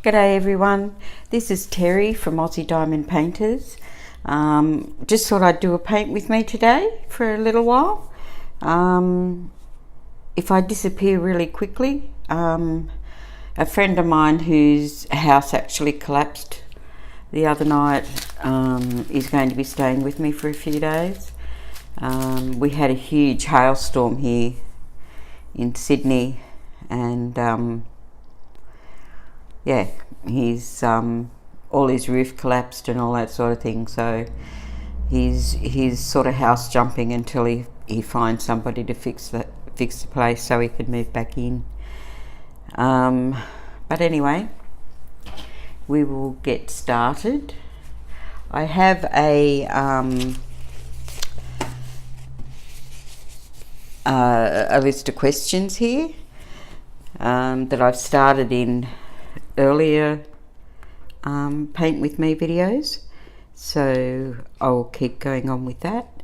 G'day everyone, this is Terry from Aussie Diamond Painters. Just thought I'd do a paint with me today for a little while. If I disappear really quickly, a friend of mine whose house actually collapsed the other night is going to be staying with me for a few days. We had a huge hailstorm here in Sydney, and yeah, he's all his roof collapsed and all that sort of thing, so he's sort of house jumping until he finds somebody to fix the place so he can move back in. But anyway, we will get started. I have a list of questions here that I've started in earlier paint with me videos, so I'll keep going on with that.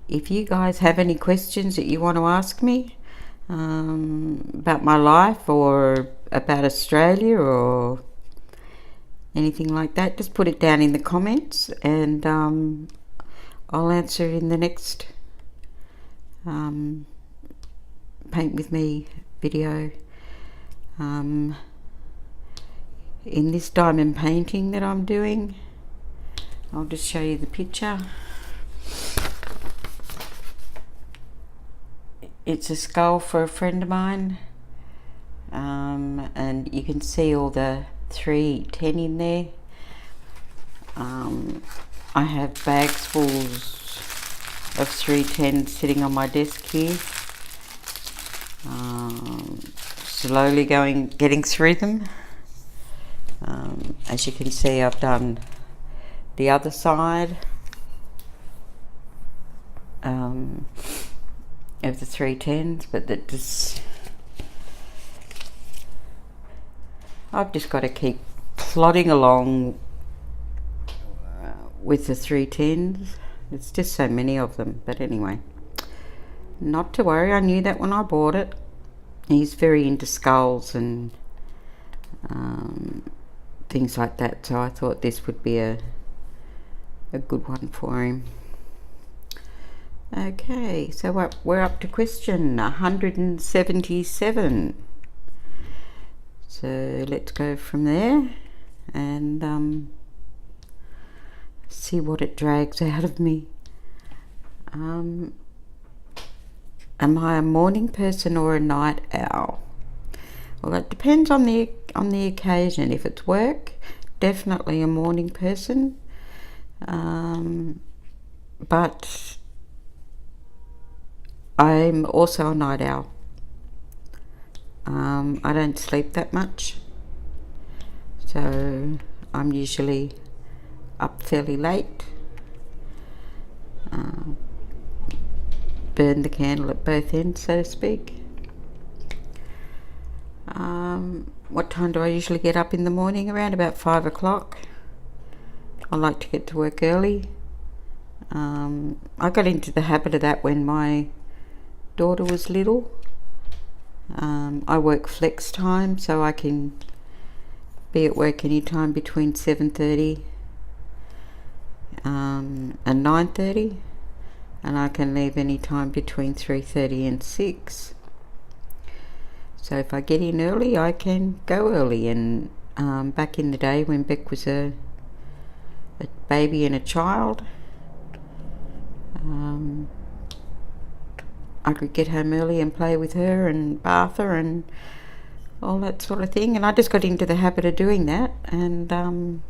If you guys have any questions that you want to ask me about my life or about Australia or anything like that, just put it down in the comments, and I'll answer it in the next paint with me video. In this diamond painting that I'm doing, I'll just show you the picture. It's a skull for a friend of mine, and you can see all the 310 in there. I have bags full of 310 sitting on my desk here, slowly getting through them. As you can see, I've done the other side of the 310s, but I've just got to keep plodding along with the 310s. It's just so many of them, but anyway, not to worry. I knew that when I bought it. He's very into skulls and things like that, so I thought this would be a good one for him. Okay, so we're up to question 177. So let's go from there and see what it drags out of me. Am I a morning person or a night owl? Well, it depends on the occasion. If it's work, definitely a morning person, but I'm also a night owl. I don't sleep that much, so I'm usually up fairly late. Burn the candle at both ends, so to speak. What time do I usually get up in the morning? Around about 5 o'clock. I like to get to work early. I got into the habit of that when my daughter was little. I work flex time, so I can be at work anytime between 7:30 and 9:30, and I can leave anytime between 3:30 and 6. So if I get in early, I can go early. And back in the day when Beck was a baby and a child, I could get home early and play with her and bath her and all that sort of thing. And I just got into the habit of doing that, and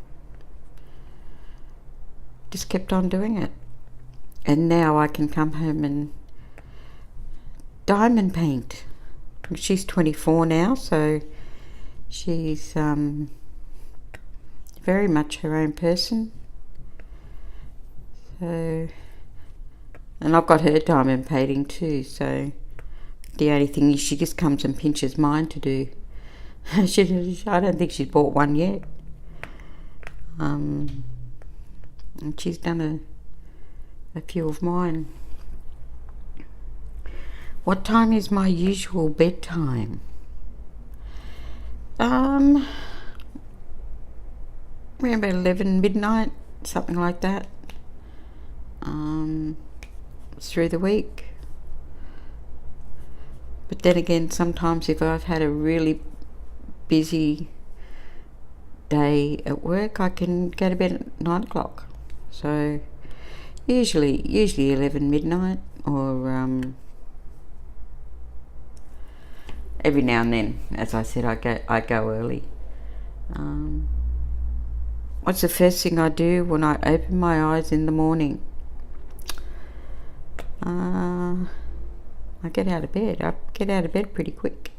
just kept on doing it. And now I can come home and diamond paint. She's 24 now, so she's very much her own person. So, and I've got her diamond painting too, so the only thing is she just comes and pinches mine to do. I don't think she's bought one yet. And she's done a few of mine. What time is my usual bedtime? around about 11 midnight, something like that, through the week. But then again, sometimes if I've had a really busy day at work, I can go to bed at 9 o'clock. So usually 11 midnight, or every now and then, as I said, I go early. What's the first thing I do when I open my eyes in the morning? I get out of bed. I get out of bed pretty quick.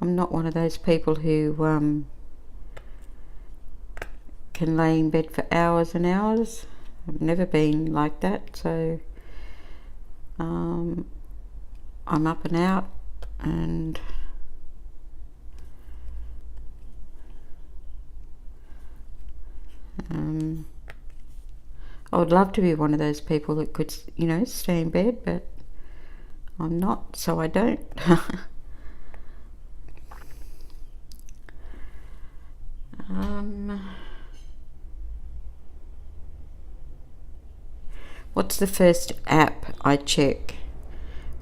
I'm not one of those people who can lay in bed for hours and hours. I've never been like that, so I'm up and out, and I would love to be one of those people that could, stay in bed, but I'm not, so I don't. What's the first app I check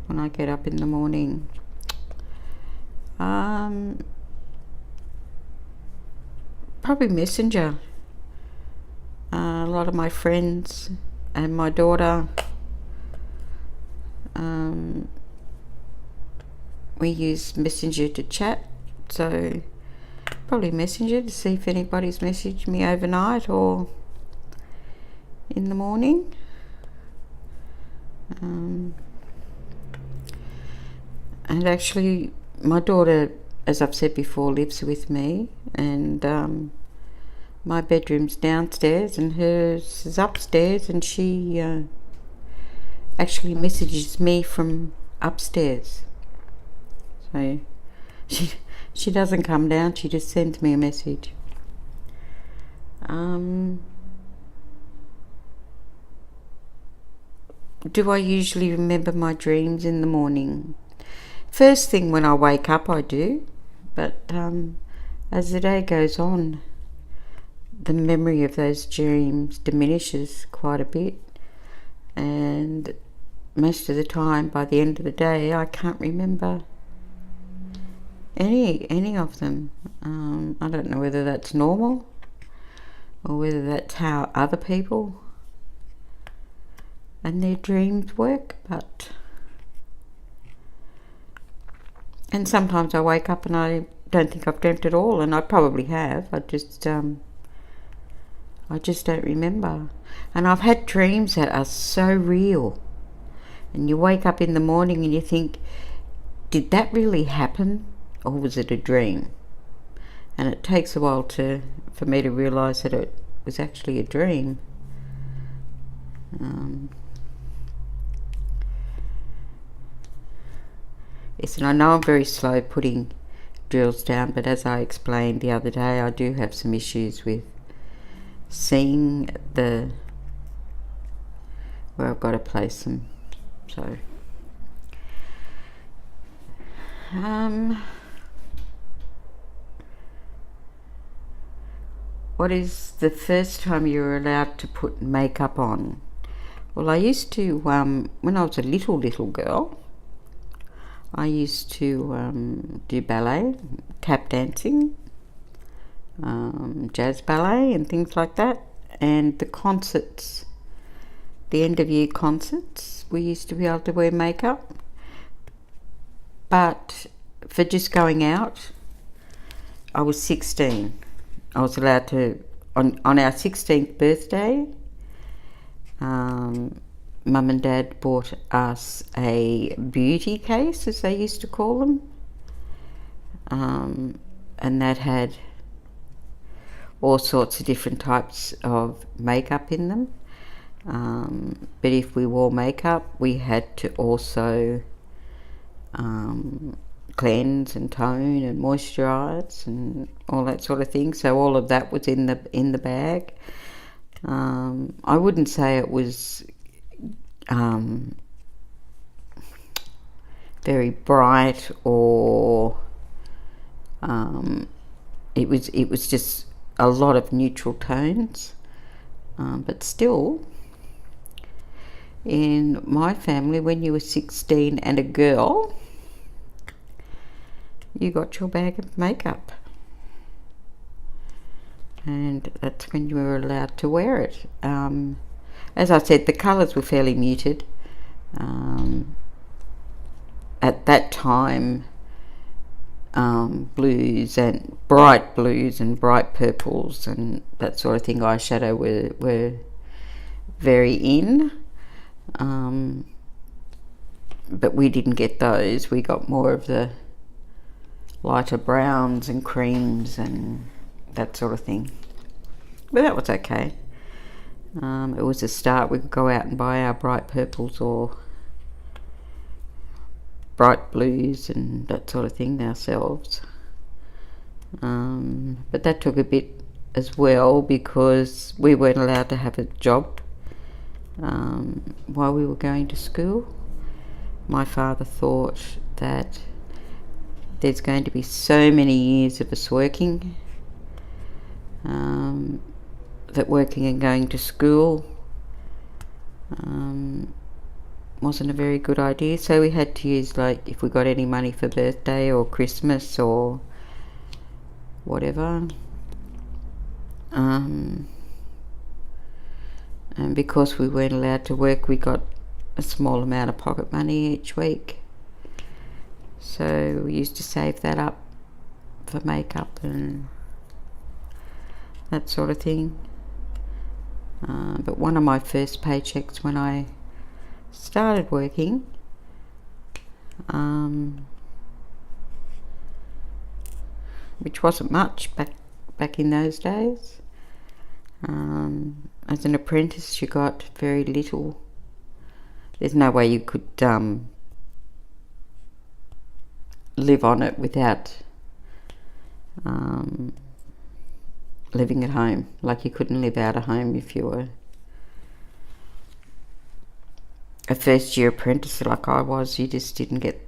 when I get up in the morning? Probably Messenger. A lot of my friends and my daughter, we use Messenger to chat, so probably Messenger to see if anybody's messaged me overnight or in the morning. And actually, my daughter, as I've said before, lives with me, and my bedroom's downstairs and hers is upstairs, and she actually messages me from upstairs. So she doesn't come down, she just sends me a message. Do I usually remember my dreams in the morning? First thing when I wake up I do, but as the day goes on, the memory of those dreams diminishes quite a bit, and most of the time, by the end of the day, I can't remember any of them. I don't know whether that's normal or whether that's how other people and their dreams work, and sometimes I wake up and I don't think I've dreamt at all, and I probably have. I just don't remember. And I've had dreams that are so real, and you wake up in the morning and you think, did that really happen, or was it a dream? And it takes a while for me to realise that it was actually a dream. Yes, and I know I'm very slow putting drills down, but as I explained the other day, I do have some issues with seeing where I've got to place them. So what is the first time you were allowed to put makeup on? Well, I used to, when I was a little girl, I used to do ballet, tap dancing, jazz ballet and things like that, and the concerts, the end of year concerts, we used to be able to wear makeup. But for just going out, I was 16. I was allowed to, on our 16th birthday, Mum and Dad bought us a beauty case, as they used to call them, and that had all sorts of different types of makeup in them. But if we wore makeup, we had to also cleanse and tone and moisturise and all that sort of thing. So all of that was in the bag. I wouldn't say it was very bright, or it was just a lot of neutral tones, but still, in my family, when you were 16 and a girl, you got your bag of makeup, and that's when you were allowed to wear it. As I said, the colours were fairly muted. At that time, blues and bright purples and that sort of thing, eyeshadow were very in. But we didn't get those. We got more of the lighter browns and creams and that sort of thing. But that was okay. It was a start. We could go out and buy our bright purples or bright blues and that sort of thing ourselves. But that took a bit as well, because we weren't allowed to have a job while we were going to school. My father thought that there's going to be so many years of us working, that working and going to school wasn't a very good idea. So we had to use, like, if we got any money for birthday or Christmas or whatever, and because we weren't allowed to work, we got a small amount of pocket money each week. So we used to save that up for makeup and that sort of thing. But one of my first paychecks when I started working, which wasn't much back in those days, as an apprentice you got very little. There's no way you could live on it without living at home. Like, you couldn't live out of home if you were a first year apprentice like I was. You just didn't get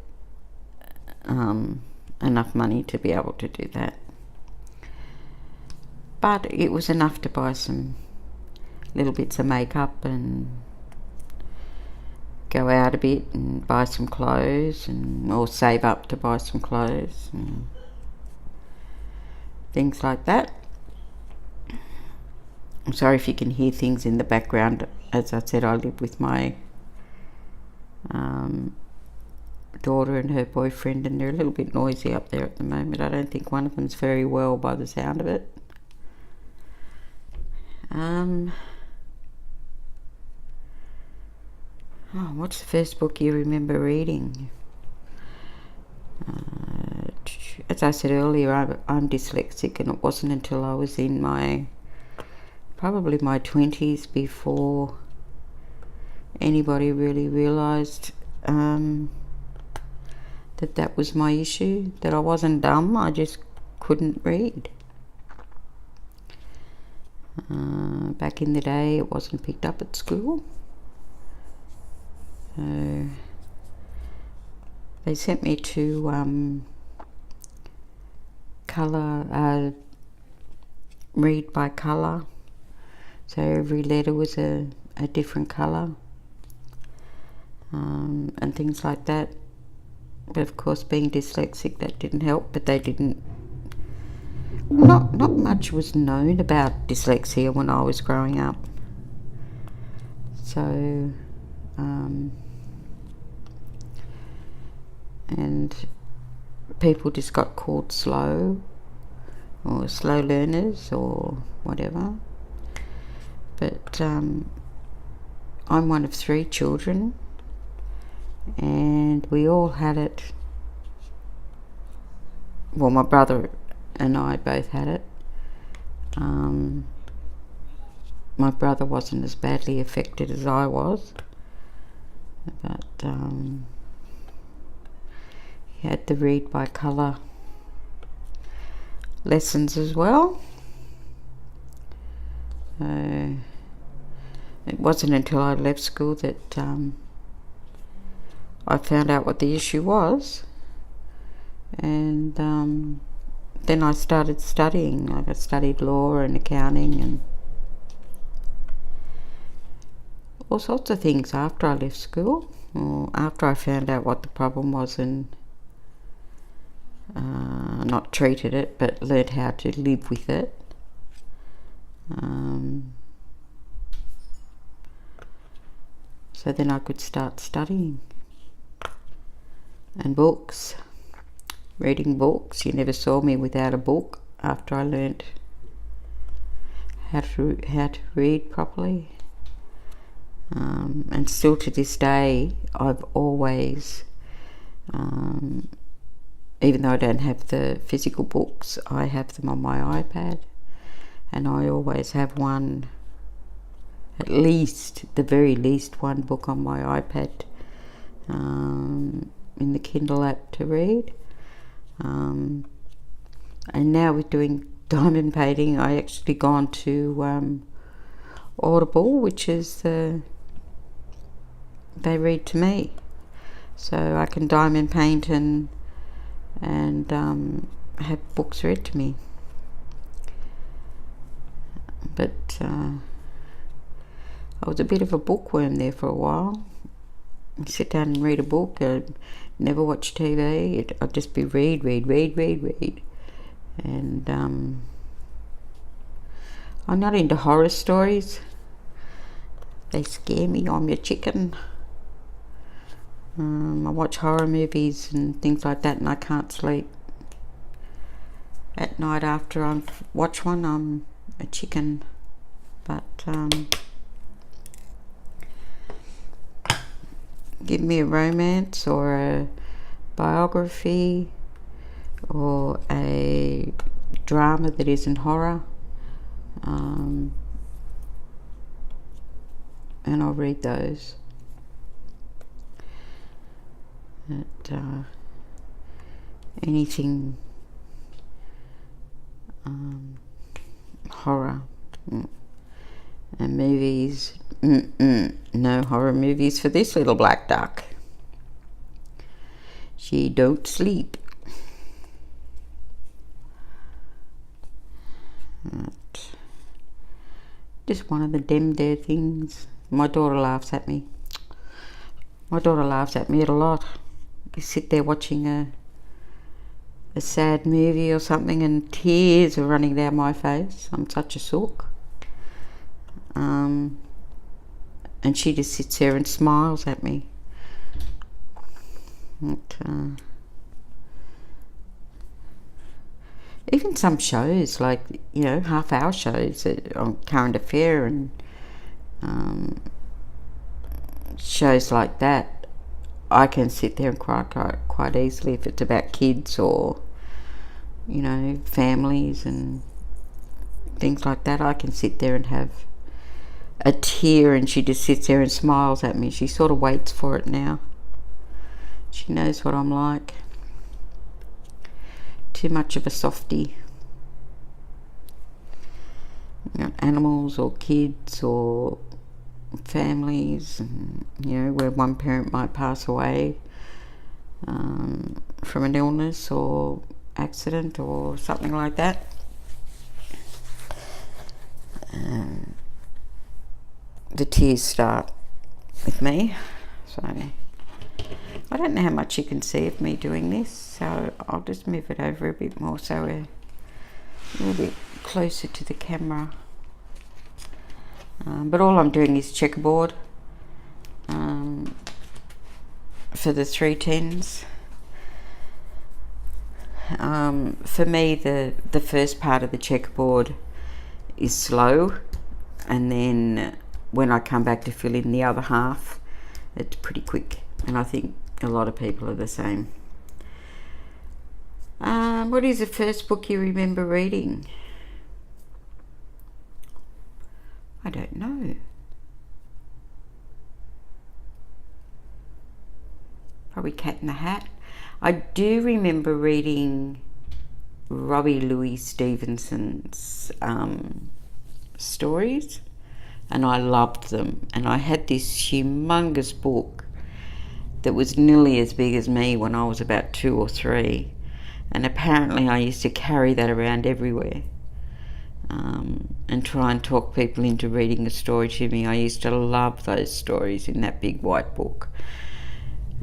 enough money to be able to do that. But it was enough to buy some little bits of makeup and go out a bit and buy some clothes, or save up to buy some clothes and things like that. I'm sorry if you can hear things in the background. As I said, I live with my daughter and her boyfriend, and they're a little bit noisy up there at the moment. I don't think one of them's very well by the sound of it. What's the first book you remember reading? As I said earlier, I'm dyslexic, and it wasn't until I was in probably my 20s before anybody really realised that was my issue, that I wasn't dumb, I just couldn't read. Back in the day, it wasn't picked up at school. So they sent me to read by colour. So every letter was a different colour, and things like that. But of course, being dyslexic, that didn't help. But they didn't. Not much was known about dyslexia when I was growing up. So, and people just got called slow, or slow learners, or whatever. But I'm one of 3 children, and we all had it. Well, my brother and I both had it. My brother wasn't as badly affected as I was, but he had the read by colour lessons as well. It wasn't until I left school that I found out what the issue was, and then I started studying. Like I studied law and accounting and all sorts of things after I left school, or after I found out what the problem was and not treated it, but learned how to live with it. So then I could start studying. And books, reading books. You never saw me without a book after I learnt how to read properly. And still to this day, I've always, even though I don't have the physical books, I have them on my iPad, and I always have one, at least, the very least one book on my iPad in the Kindle app to read. And now with doing diamond painting, I actually gone to Audible, which is they read to me, so I can diamond paint and have books read to me. But I was a bit of a bookworm there for a while. I'd sit down and read a book. I'd never watch TV. I'd just be read. And I'm not into horror stories. They scare me. I'm your chicken. I watch horror movies and things like that, and I can't sleep at night after I've watched one. I'm a chicken. But give me a romance or a biography or a drama that isn't horror, and I'll read those. Anything horror and movies, no horror movies for this little black duck. She don't sleep. Just one of the dem there things. My daughter laughs at me. My daughter laughs at me a lot. You sit there watching a sad movie or something and tears are running down my face. I'm such a sook. And she just sits there and smiles at me. Even some shows, like, you know, half-hour shows on Current Affair and shows like that, I can sit there and cry quite easily if it's about kids or, you know, families and things like that. I can sit there and have a tear and she just sits there and smiles at me. She sort of waits for it now. She knows what I'm like. Too much of a softie. You know, animals or kids or families, and, you know, where one parent might pass away from an illness or accident or something like that. The tears start with me. So I don't know how much you can see of me doing this, so I'll just move it over a bit more so we're a little bit closer to the camera. But all I'm doing is checkerboard for the 310s. For me, the first part of the checkerboard is slow, and then when I come back to fill in the other half, it's pretty quick, and I think a lot of people are the same. What is the first book you remember reading? I don't know. Probably Cat in the Hat. I do remember reading Robbie Louis Stevenson's stories, and I loved them. And I had this humongous book that was nearly as big as me when I was about 2 or 3. And apparently I used to carry that around everywhere, and try and talk people into reading a story to me. I used to love those stories in that big white book.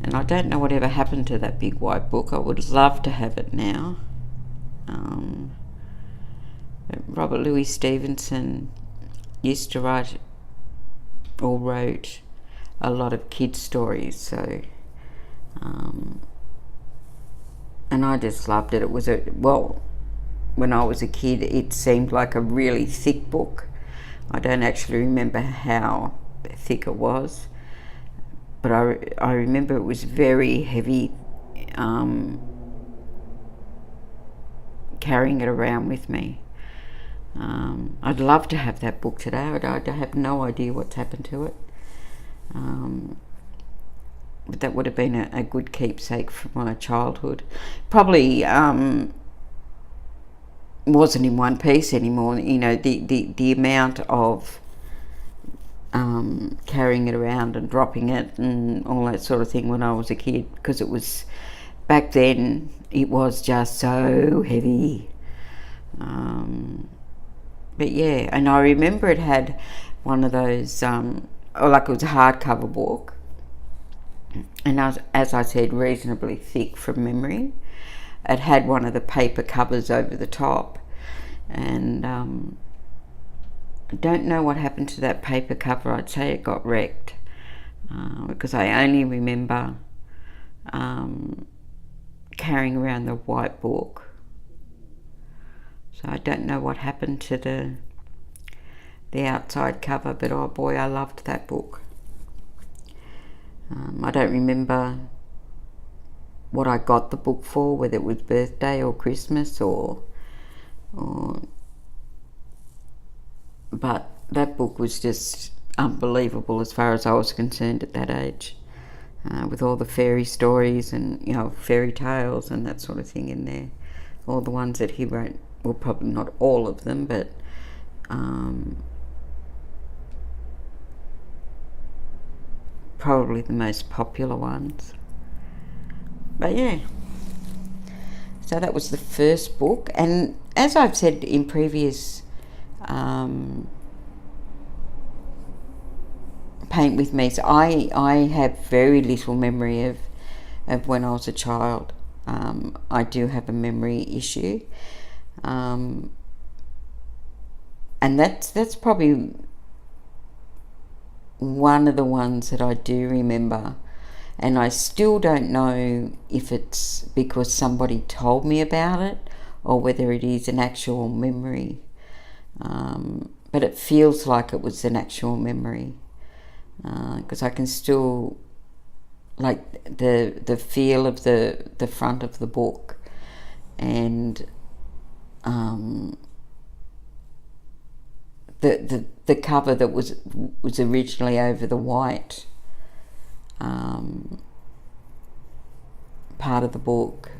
And I don't know whatever happened to that big white book. I would love to have it now. Robert Louis Stevenson used to write or wrote a lot of kids' stories, so and I just loved it. It was when I was a kid, it seemed like a really thick book. I don't actually remember how thick it was, but I remember it was very heavy, carrying it around with me. I'd love to have that book today. I have no idea what's happened to it. But that would have been a good keepsake from my childhood. Probably wasn't in one piece anymore. You know, the amount of carrying it around and dropping it and all that sort of thing when I was a kid, because it was, back then, it was just so heavy. But yeah, and I remember it had one of those, like it was a hardcover book, and as I said, reasonably thick from memory. It had one of the paper covers over the top, and I don't know what happened to that paper cover. I'd say it got wrecked, because I only remember carrying around the white book. So I don't know what happened to the outside cover, but oh boy, I loved that book. I don't remember what I got the book for, whether it was birthday or Christmas but that book was just unbelievable as far as I was concerned at that age, with all the fairy stories and, you know, fairy tales and that sort of thing in there. All the ones that he wrote, well, probably not all of them, but probably the most popular ones. But yeah, so that was the first book. And as I've said in previous Paint With Me, so I have very little memory of when I was a child. I do have a memory issue, and that's probably one of the ones that I do remember, and I still don't know if it's because somebody told me about it or whether it is an actual memory, but it feels like it was an actual memory, because I can still, like, the feel of the front of the book, and the cover that was originally over the white part of the book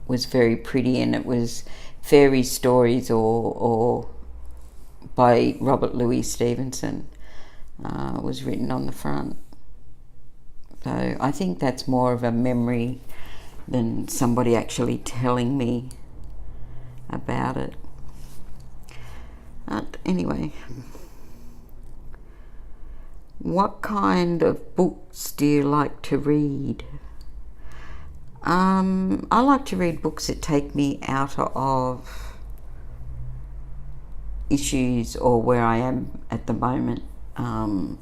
was very pretty, and it was fairy stories or by Robert Louis Stevenson was written on the front. So I think that's more of a memory than somebody actually telling me about it. But anyway, what kind of books do you like to read? I like to read books that take me out of issues or where I am at the moment. I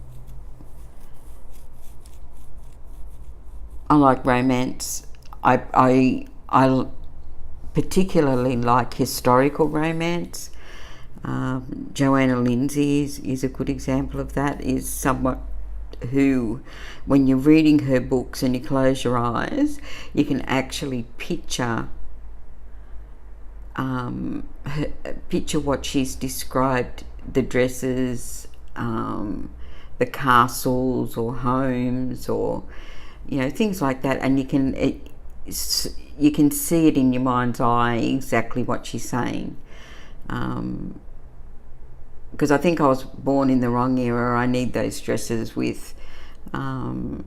like romance. I particularly like historical romance. Joanna Lindsay is a good example of that. Is someone who, when you're reading her books and you close your eyes, you can actually picture picture what she's described, the dresses, the castles or homes, or, you know, things like that, and you can see it in your mind's eye exactly what she's saying. Because I think I was born in the wrong era. I need those dresses with, you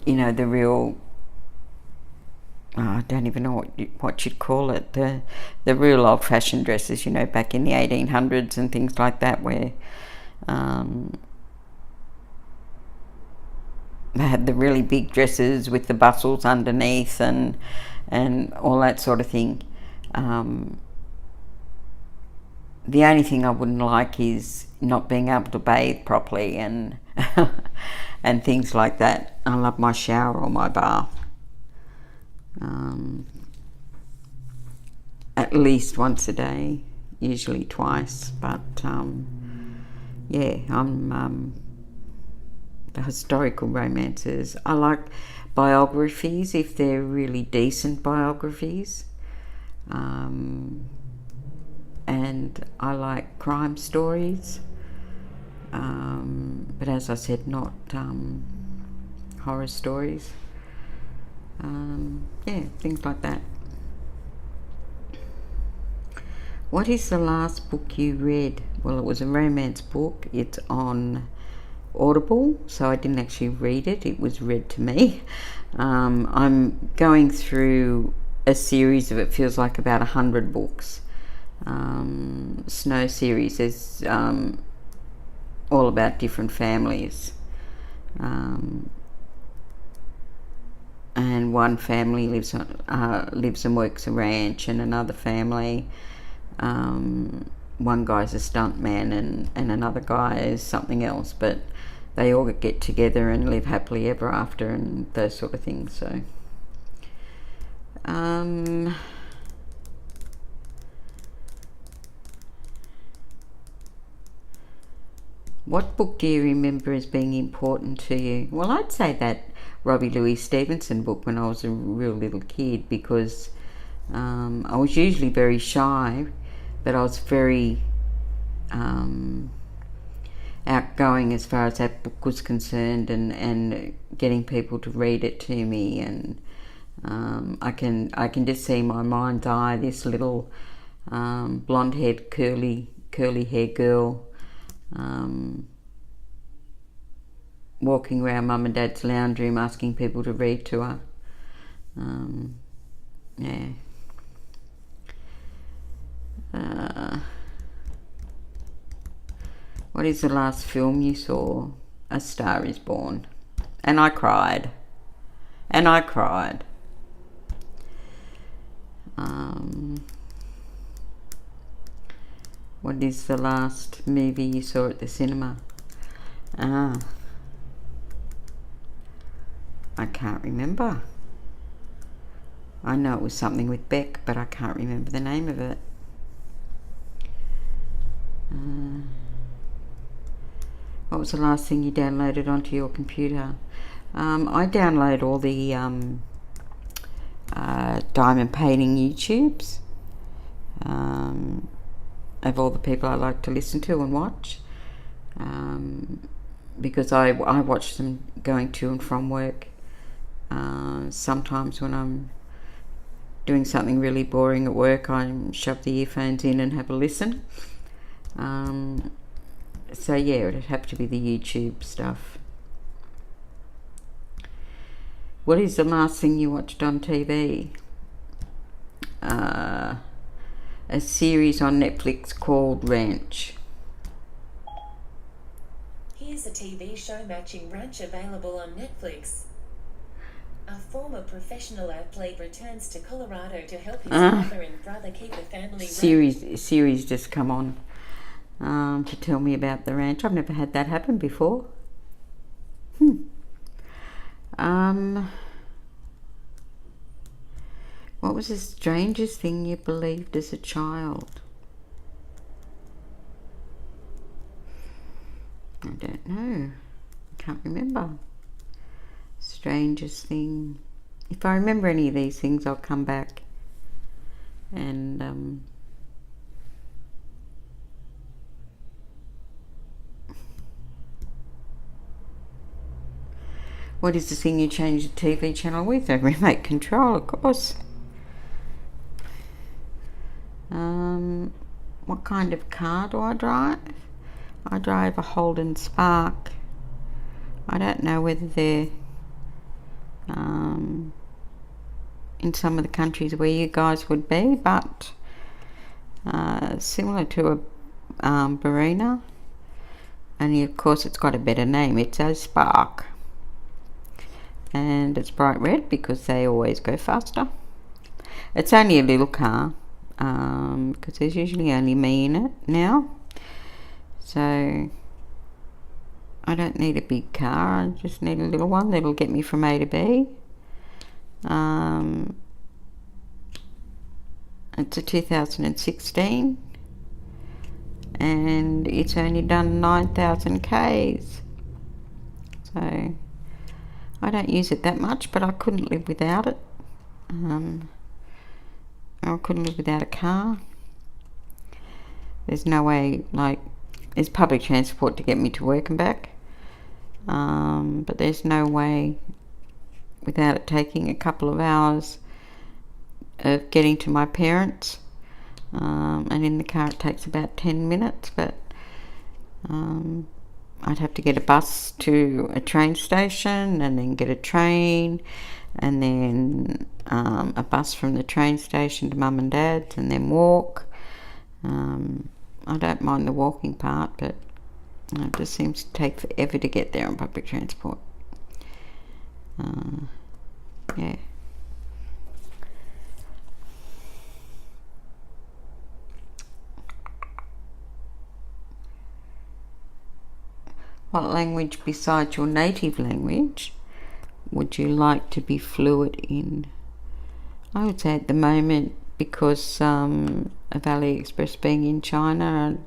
know, the real I don't even know what you'd call it, the real old-fashioned dresses, you know, back in the 1800s and things like that, where they had the really big dresses with the bustles underneath and all that sort of thing. The only thing I wouldn't like is not being able to bathe properly and and things like that. I love my shower or my bath. At least once a day, usually twice, but yeah, I'm the historical romances. I like biographies if they're really decent biographies, and I like crime stories, but as I said, not horror stories. Yeah, things like that. What is the last book you read? Well, it was a romance book. It's on Audible, so I didn't actually read it. It was read to me. I'm going through a series of, it feels like about 100 books. Snow series is all about different families. And one family lives and works a ranch, and another family, one guy's a stuntman and another guy is something else, but they all get together and live happily ever after and those sort of things. So what book do you remember as being important to you? Well, I'd say that Robbie Louis Stevenson book when I was a real little kid, because I was usually very shy, but I was very outgoing as far as that book was concerned, and getting people to read it to me, and I can just see my mind's eye, this little blonde-haired curly hair girl walking around mum and dad's lounge room asking people to read to her. Yeah. What is the last film you saw? A Star is Born. And I cried. What is the last movie you saw at the cinema? I can't remember. I know it was something with Beck, but I can't remember the name of it. What was the last thing you downloaded onto your computer? I download all the diamond painting YouTubes of all the people I like to listen to and watch, because I watch them going to and from work. Sometimes when I'm doing something really boring at work, I shove the earphones in and have a listen. So yeah, it'd have to be the YouTube stuff. What is the last thing you watched on TV? A series on Netflix called Ranch. Here's a TV show matching Ranch available on Netflix. A former professional athlete returns to Colorado to help his father and brother keep the family series just come on to tell me about the ranch. I've never had that happen before. What was the strangest thing you believed as a child? I don't know. I can't remember. Strangest thing. If I remember any of these things, I'll come back and what is the thing you change the TV channel with? A remote control, of course. What kind of car do I drive? I drive a Holden Spark. I don't know whether they're in some of the countries where you guys would be, but similar to a Barina, only of course it's got a better name. It's a Spark, and it's bright red because they always go faster. It's only a little car, because there's usually only me in it now, so I don't need a big car. I just need a little one that'll get me from A to B. It's a 2016, and it's only done 9,000 Ks, so I don't use it that much, but I couldn't live without it. I couldn't live without a car. There's no way, like, there's public transport to get me to work and back, but there's no way without it taking a couple of hours of getting to my parents, and in the car it takes about 10 minutes, but I'd have to get a bus to a train station and then get a train, and then a bus from the train station to mum and dad's, and then walk. I don't mind the walking part, but it just seems to take forever to get there on public transport. Yeah. What language besides your native language would you like to be fluent in? I would say at the moment, because of AliExpress being in China,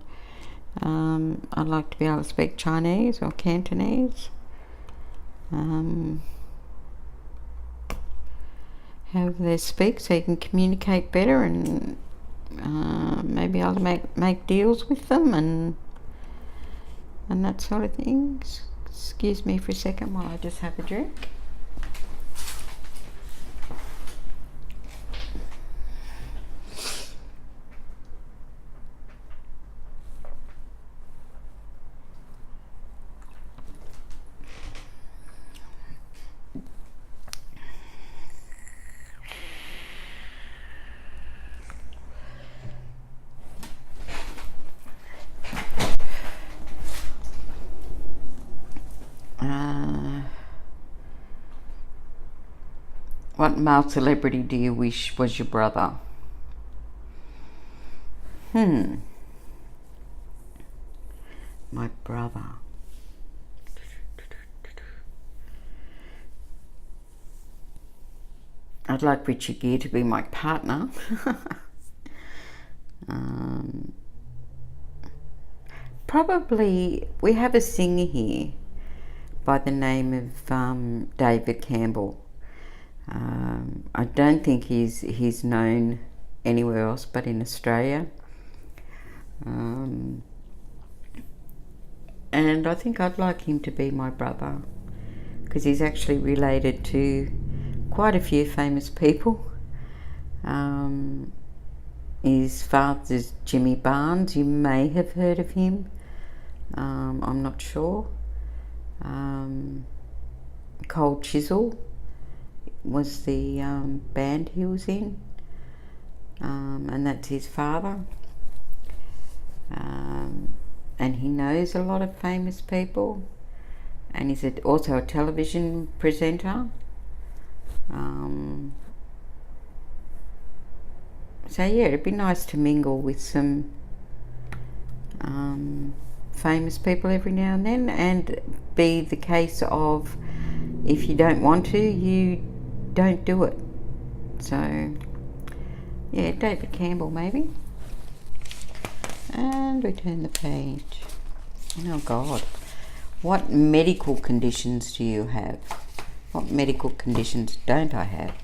I'd like to be able to speak Chinese or Cantonese. However they speak, so you can communicate better, and maybe I'll make deals with them and that sort of things. Excuse me for a second while I just have a drink. What male celebrity do you wish was your brother? My brother. I'd like Richard Gere to be my partner. Probably, we have a singer here by the name of David Campbell. I don't think he's known anywhere else but in Australia, and I think I'd like him to be my brother, because he's actually related to quite a few famous people. His father's Jimmy Barnes. You may have heard of him. I'm not sure. Cold Chisel was the band he was in, and that's his father. And he knows a lot of famous people, and he's also a television presenter. So yeah, it'd be nice to mingle with some famous people every now and then, and be the case of, if you don't want to, you don't do it. So yeah, David Campbell maybe. And we turn the page. Oh God, what medical conditions do you have? What medical conditions don't I have?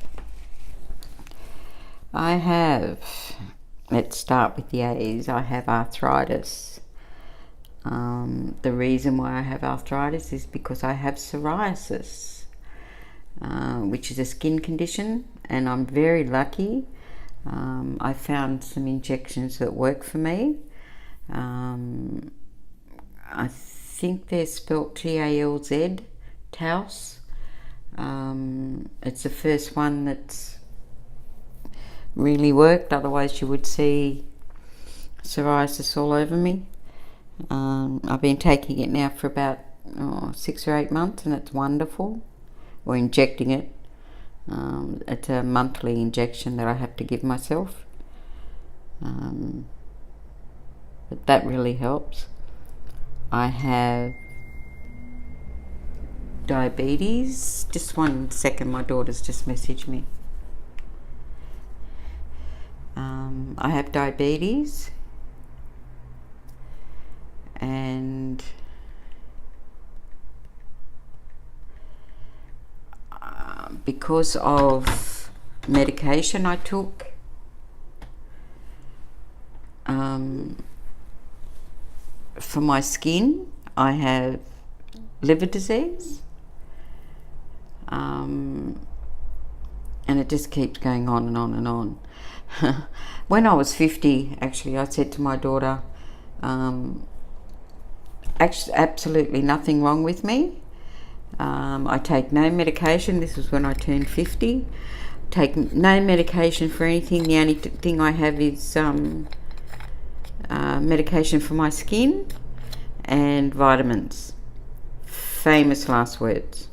I have, let's start with the A's. I have arthritis. The reason why I have arthritis is because I have psoriasis, which is a skin condition, and I'm very lucky. I found some injections that work for me. I think they're spelt Talz, Taus. It's the first one that's really worked, otherwise you would see psoriasis all over me. I've been taking it now for about 6 or 8 months, and it's wonderful. Or injecting it. It's a monthly injection that I have to give myself. But that really helps. I have diabetes. Just 1 second, my daughter's just messaged me. I have diabetes, and because of medication I took, for my skin, I have liver disease, and it just keeps going on and on and on. When I was 50, actually, I said to my daughter, actually, absolutely nothing wrong with me. I take no medication. This was when I turned 50. Take no medication for anything. The only thing I have is medication for my skin and vitamins. Famous last words.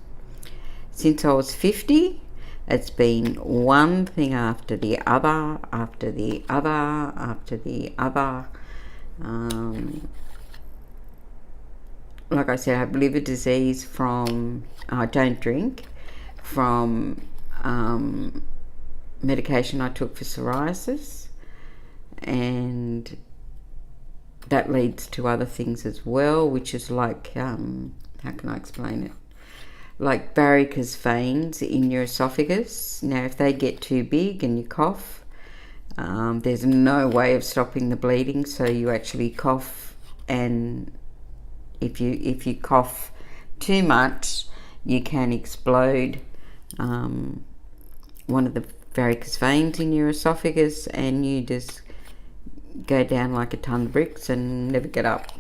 Since I was 50, it's been one thing after the other, after the other, after the other. Like I said, I have liver disease from, I don't drink, from medication I took for psoriasis, and that leads to other things as well, which is like, how can I explain it? Like varicose veins in your esophagus. Now, if they get too big and you cough, there's no way of stopping the bleeding, so you actually cough, and if you cough too much, you can explode one of the varicose veins in your esophagus, and you just go down like a ton of bricks and never get up.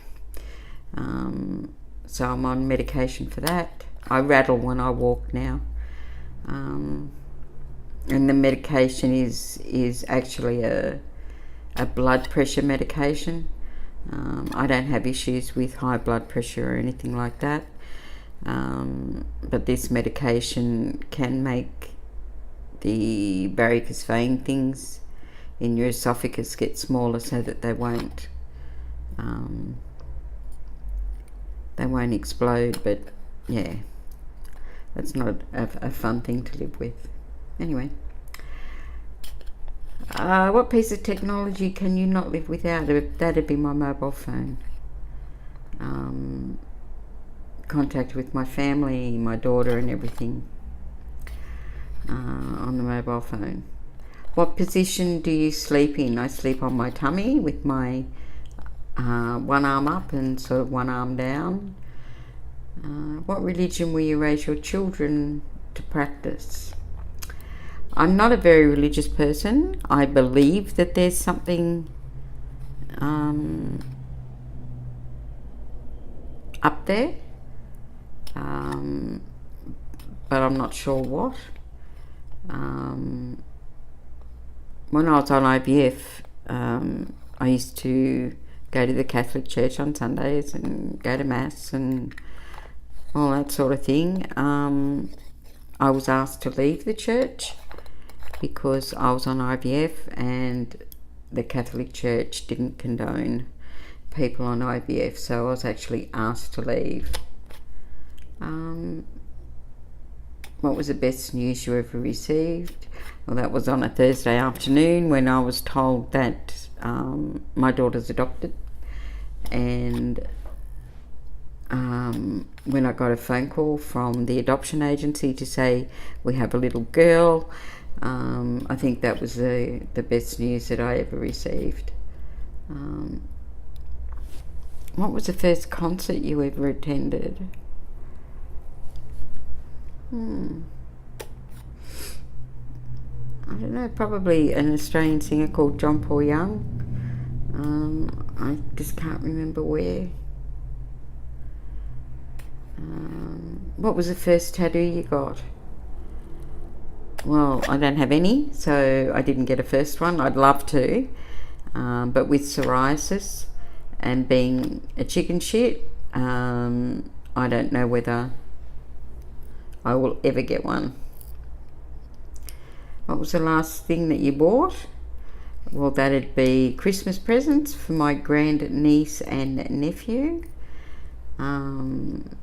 So I'm on medication for that. I rattle when I walk now, and the medication is actually a blood pressure medication. I don't have issues with high blood pressure or anything like that, but this medication can make the varicose vein things in your esophagus get smaller so that they won't explode. But yeah, that's not a fun thing to live with. Anyway, what piece of technology can you not live without? That'd be my mobile phone. Contact with my family, my daughter and everything, on the mobile phone. What position do you sleep in? I sleep on my tummy with my one arm up and sort of one arm down. What religion will you raise your children to practice? I'm not a very religious person. I believe that there's something up there, but I'm not sure what. When I was on IVF, I used to go to the Catholic Church on Sundays and go to Mass and all that sort of thing. I was asked to leave the church because I was on IVF, and the Catholic Church didn't condone people on IVF, so I was actually asked to leave. What was the best news you ever received? Well, that was on a Thursday afternoon when I was told that my daughter's adopted, and when I got a phone call from the adoption agency to say we have a little girl, I think that was the best news that I ever received. What was the first concert you ever attended? I don't know, probably an Australian singer called John Paul Young. I just can't remember where. What was the first tattoo you got? well, I don't have any, so I didn't get a first one. I'd love to, but with psoriasis and being a chicken shit, I don't know whether I will ever get one. What was the last thing that you bought? Well, that'd be Christmas presents for my grand niece and nephew. And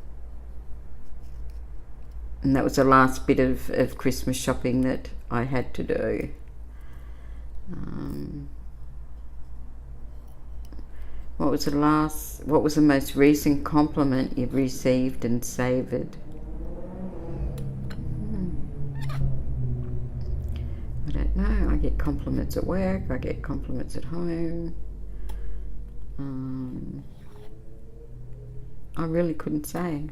that was the last bit of Christmas shopping that I had to do. What was the most recent compliment you've received and savoured? I don't know. I get compliments at work. I get compliments at home. I really couldn't say.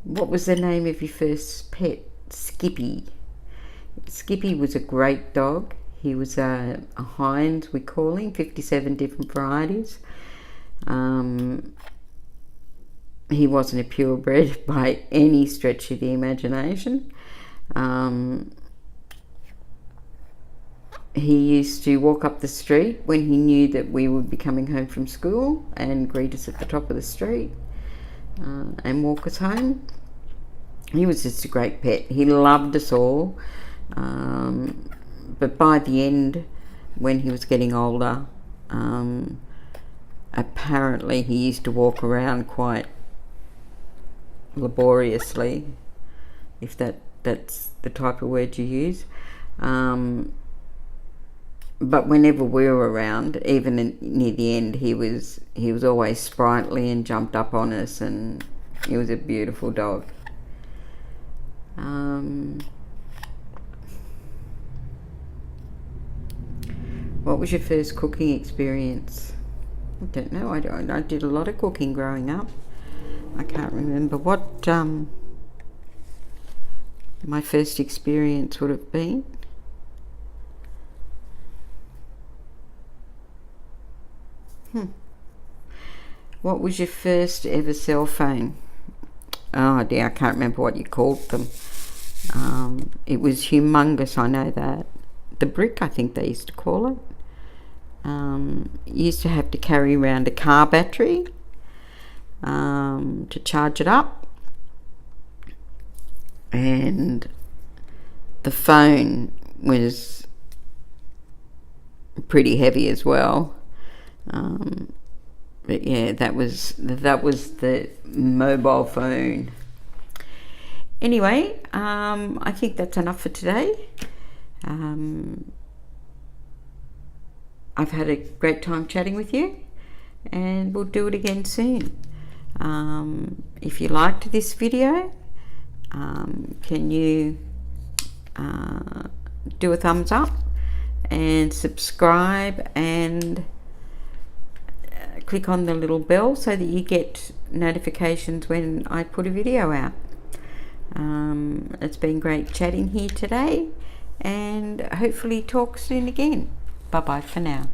What was the name of your first pet? Skippy. Skippy was a great dog. He was a hind, we call him, 57 different varieties. He wasn't a purebred by any stretch of the imagination. He used to walk up the street when he knew that we would be coming home from school and greet us at the top of the street and walk us home. He was just a great pet. He loved us all. But by the end, when he was getting older, apparently he used to walk around quite laboriously, if that's the type of word you use. But whenever we were around, even near the end, he was always sprightly and jumped up on us, and he was a beautiful dog. What was your first cooking experience? I don't know. I did a lot of cooking growing up. I can't remember what my first experience would have been. What was your first ever cell phone? Oh dear, I can't remember what you called them. It was humongous, I know that. The brick, I think they used to call it. You used to have to carry around a car battery to charge it up, and the phone was pretty heavy as well. But yeah, that was the mobile phone. Anyway, I think that's enough for today. I've had a great time chatting with you, and we'll do it again soon. If you liked this video, can you do a thumbs up and subscribe and click on the little bell so that you get notifications when I put a video out. It's been great chatting here today, and hopefully talk soon again. Bye bye for now.